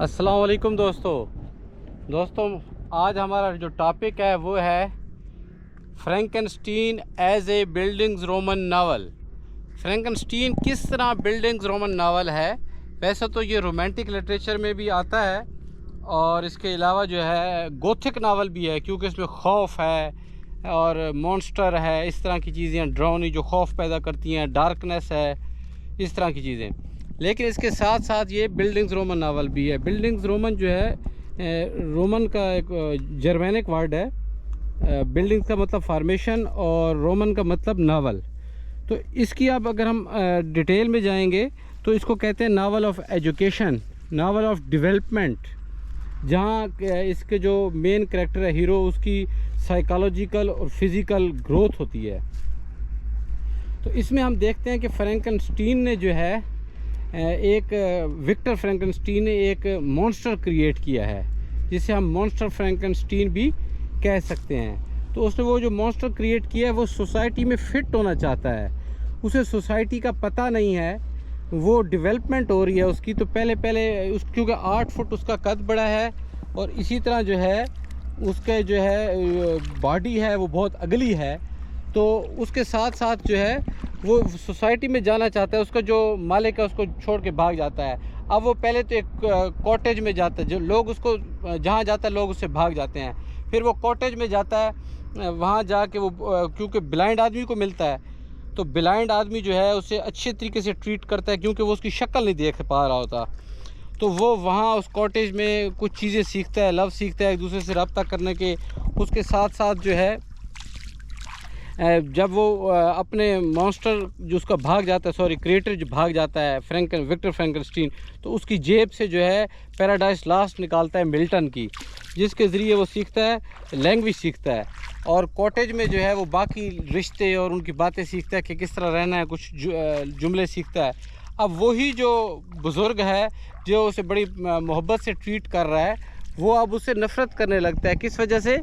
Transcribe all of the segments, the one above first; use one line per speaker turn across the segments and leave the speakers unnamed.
अस्सलाम वालेकुम दोस्तों आज हमारा जो टॉपिक है वो है Frankenstein as a bildungsroman novel. Frankenstein किस तरह बिल्डिंग्स रोमन नावल है। वैसे तो ये रोमांटिक लिटरेचर में भी आता है और इसके अलावा जो है गोथिक नावल भी है, क्योंकि इसमें खौफ है और मॉन्स्टर है, इस तरह की चीज़ें ड्राउनी जो खौफ पैदा करती हैं, डार्कनेस है, इस तरह की चीज़ें। लेकिन इसके साथ साथ ये बिल्डिंग्स रोमन नावल भी है। बिल्डिंग्स रोमन जो है रोमन का एक जर्मैनिक वर्ड है। बिल्डिंग्स का मतलब फार्मेशन और रोमन का मतलब नावल। तो इसकी अब अगर हम डिटेल में जाएंगे तो इसको कहते हैं novel of education, novel of development, जहाँ इसके जो मेन कैरेक्टर है हीरो, उसकी साइकोलॉजिकल और फिज़िकल ग्रोथ होती है। तो इसमें हम देखते हैं कि फ्रैंकनस्टीन ने जो है एक विक्टर फ्रैंकनस्टीन ने एक मॉन्स्टर क्रिएट किया है, जिसे हम मॉन्स्टर फ्रैंकनस्टीन भी कह सकते हैं। तो उसने वो जो मॉन्स्टर क्रिएट किया है वो सोसाइटी में फ़िट होना चाहता है। उसे सोसाइटी का पता नहीं है, वो डेवलपमेंट हो रही है उसकी। तो पहले क्योंकि 8 फुट उसका कद बड़ा है और इसी तरह जो है उसके जो है बॉडी है वो बहुत अगली है। तो उसके साथ साथ जो है वो सोसाइटी में जाना चाहता है। उसका जो मालिक है उसको छोड़ के भाग जाता है। अब वो पहले तो एक कॉटेज में जाता है, जो लोग उसको जहाँ जाता है लोग उससे भाग जाते हैं। फिर वो कॉटेज में जाता है, वहाँ जाके वो क्योंकि ब्लाइंड आदमी को मिलता है, तो ब्लाइंड आदमी जो है उसे अच्छे तरीके से ट्रीट करता है, क्योंकि वो उसकी शक्ल नहीं देख पा रहा होता। तो वो वहाँ उस कॉटेज में कुछ चीज़ें सीखता है, लव सीखता है, एक दूसरे से रब्ता करने के। उसके साथ साथ जो है जब वो अपने मॉन्स्टर जो उसका भाग जाता है, क्रिएटर जो भाग जाता है विक्टर फ्रैंकनस्टीन, तो उसकी जेब से जो है पैराडाइज लास्ट निकालता है मिल्टन की, जिसके ज़रिए वो सीखता है, लैंग्वेज सीखता है। और कॉटेज में जो है वो बाकी रिश्ते और उनकी बातें सीखता है कि किस तरह रहना है, कुछ जुमले सीखता है। अब वही जो बुज़ुर्ग है जो उसे बड़ी मोहब्बत से ट्रीट कर रहा है, वो अब उससे नफ़रत करने लगता है। किस वजह से?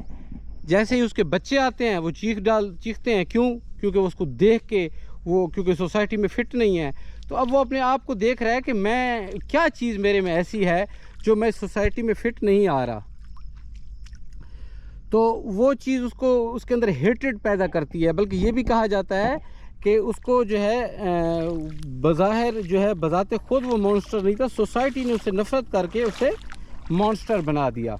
जैसे ही उसके बच्चे आते हैं वो चीखते हैं। क्यों? क्योंकि उसको देख के वो, क्योंकि सोसाइटी में फ़िट नहीं है। तो अब वो अपने आप को देख रहा है कि मैं क्या चीज़ मेरे में ऐसी है जो मैं सोसाइटी में फ़िट नहीं आ रहा। तो वो चीज़ उसको उसके अंदर हेट्रेड पैदा करती है। बल्कि ये भी कहा जाता है कि उसको जो है बज़ाहिर जो है बज़ाते ख़ुद वो मॉन्स्टर नहीं था, सोसाइटी ने उससे नफ़रत करके उसे मॉन्स्टर बना दिया।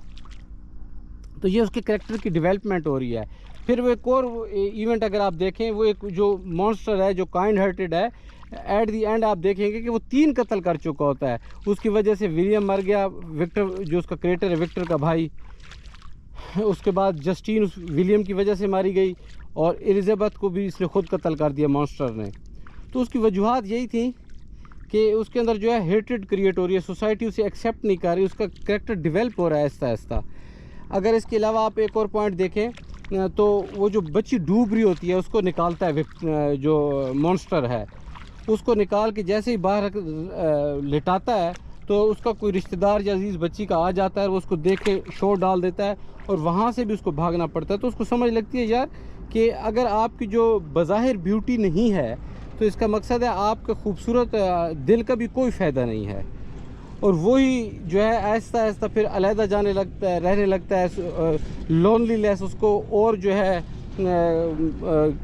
तो ये उसके कैरेक्टर की डेवलपमेंट हो रही है। फिर वो एक और इवेंट अगर आप देखें, वो एक जो मॉन्स्टर है जो काइंड हार्टेड है, एट दी एंड आप देखेंगे कि वो 3 कत्ल कर चुका होता है। उसकी वजह से विलियम मर गया, विक्टर जो उसका क्रिएटर है, विक्टर का भाई। उसके बाद जस्टिन उस विलियम की वजह से मारी गई, और एलिज़ाबेथ को भी इसने ख़ुद कत्ल कर दिया मॉन्स्टर ने। तो उसकी वजूहत यही थी कि उसके अंदर जो है हेट्रेड क्रिएट हो रही है, सोसाइटी उसे एक्सेप्ट नहीं कर रही, उसका कैरेक्टर डिवेल्प हो रहा है आहिस्ता आहिस्ता। अगर इसके अलावा आप एक और पॉइंट देखें तो वो जो बच्ची डूब रही होती है उसको निकालता है जो मॉन्स्टर है, उसको निकाल के जैसे ही बाहर लिटाता है तो उसका कोई रिश्तेदार या अजीज़ बच्ची का आ जाता है, वो उसको देख के शोर डाल देता है और वहाँ से भी उसको भागना पड़ता है। तो उसको समझ लगती है यार कि अगर आपकी जो बज़ाहिर ब्यूटी नहीं है तो इसका मकसद है आपका खूबसूरत दिल का भी कोई फ़ायदा नहीं है। और वही जो है आहिस्ता आहिस्ता फिर अलहदा जाने लगता है, रहने लगता है, लोनलीनेस उसको और जो है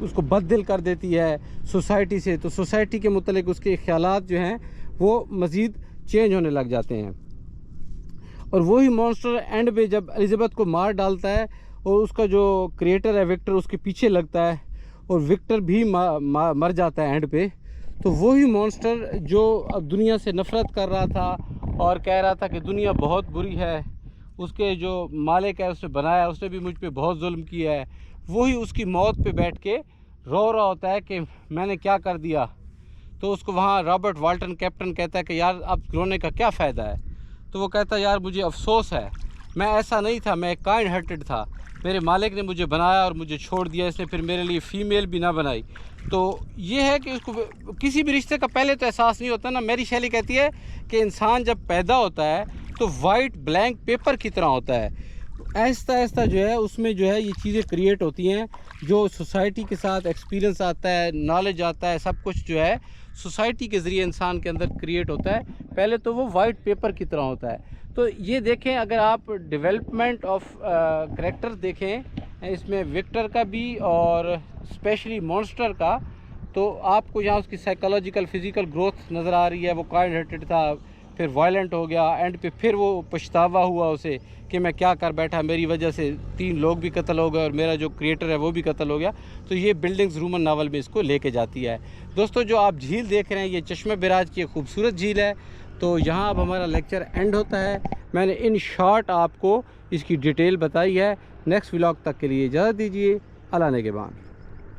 उसको बददिल कर देती है सोसाइटी से। तो सोसाइटी के मुतल्लिक़ उसके ख़यालात जो हैं वो मज़ीद चेंज होने लग जाते हैं। और वही मॉन्स्टर एंड में जब एलिज़ाबेथ को मार डालता है और उसका जो क्रिएटर है विक्टर उसके पीछे लगता है और विक्टर भी मर जाता है एंड पे। तो वही मॉन्स्टर जो अब दुनिया से नफ़रत कर रहा था और कह रहा था कि दुनिया बहुत बुरी है, उसके जो मालिक है उसने बनाया, उसने भी मुझ पे बहुत जुल्म किया है, वही उसकी मौत पे बैठ के रो रहा होता है कि मैंने क्या कर दिया। तो उसको वहाँ रॉबर्ट वाल्टन कैप्टन कहता है कि यार अब रोने का क्या फ़ायदा है। तो वो कहता है यार मुझे अफसोस है, मैं ऐसा नहीं था, मैं काइंड हार्टेड था, मेरे मालिक ने मुझे बनाया और मुझे छोड़ दिया, इसने फिर मेरे लिए फ़ीमेल भी ना बनाई। तो ये है कि उसको किसी भी रिश्ते का पहले तो एहसास नहीं होता ना। मेरी शैली कहती है कि इंसान जब पैदा होता है तो वाइट ब्लैंक पेपर की तरह होता है, آہستہ آہستہ جو ہے اس میں جو ہے یہ چیزیں کریٹ ہوتی ہیں، جو سوسائٹی کے ساتھ ایکسپیرینس آتا ہے، نالج آتا ہے، سب کچھ جو ہے سوسائٹی کے ذریعے انسان کے اندر کریٹ ہوتا ہے۔ پہلے تو وہ وائٹ پیپر کی طرح ہوتا ہے۔ تو یہ دیکھیں، اگر آپ ڈیولپمنٹ آف کریکٹر دیکھیں اس میں وکٹر کا بھی اور اسپیشلی مونسٹر کا، تو آپ کو یہاں اس کی سائیکالوجیکل فزیکل گروتھ نظر آ رہی ہے۔ وہ کائنڈ ہارٹڈ تھا، پھر وائلنٹ ہو گیا، اینڈ پہ پھر وہ پچھتاوا ہوا اسے کہ میں کیا کر بیٹھا، میری وجہ سے 3 لوگ بھی قتل ہو گئے اور میرا جو کریٹر ہے وہ بھی قتل ہو گیا۔ تو یہ بلڈنگز رومن ناول میں اس کو لے کے جاتی ہے۔ دوستو، جو آپ جھیل دیکھ رہے ہیں یہ چشمہ براج کی ایک خوبصورت جھیل ہے۔ تو یہاں اب ہمارا لیکچر اینڈ ہوتا ہے۔ میں نے ان شارٹ آپ کو اس کی ڈیٹیل بتائی ہے۔ نیکسٹ ولاگ تک کے لیے اجازت دیجیے۔ اللہ نگہبان۔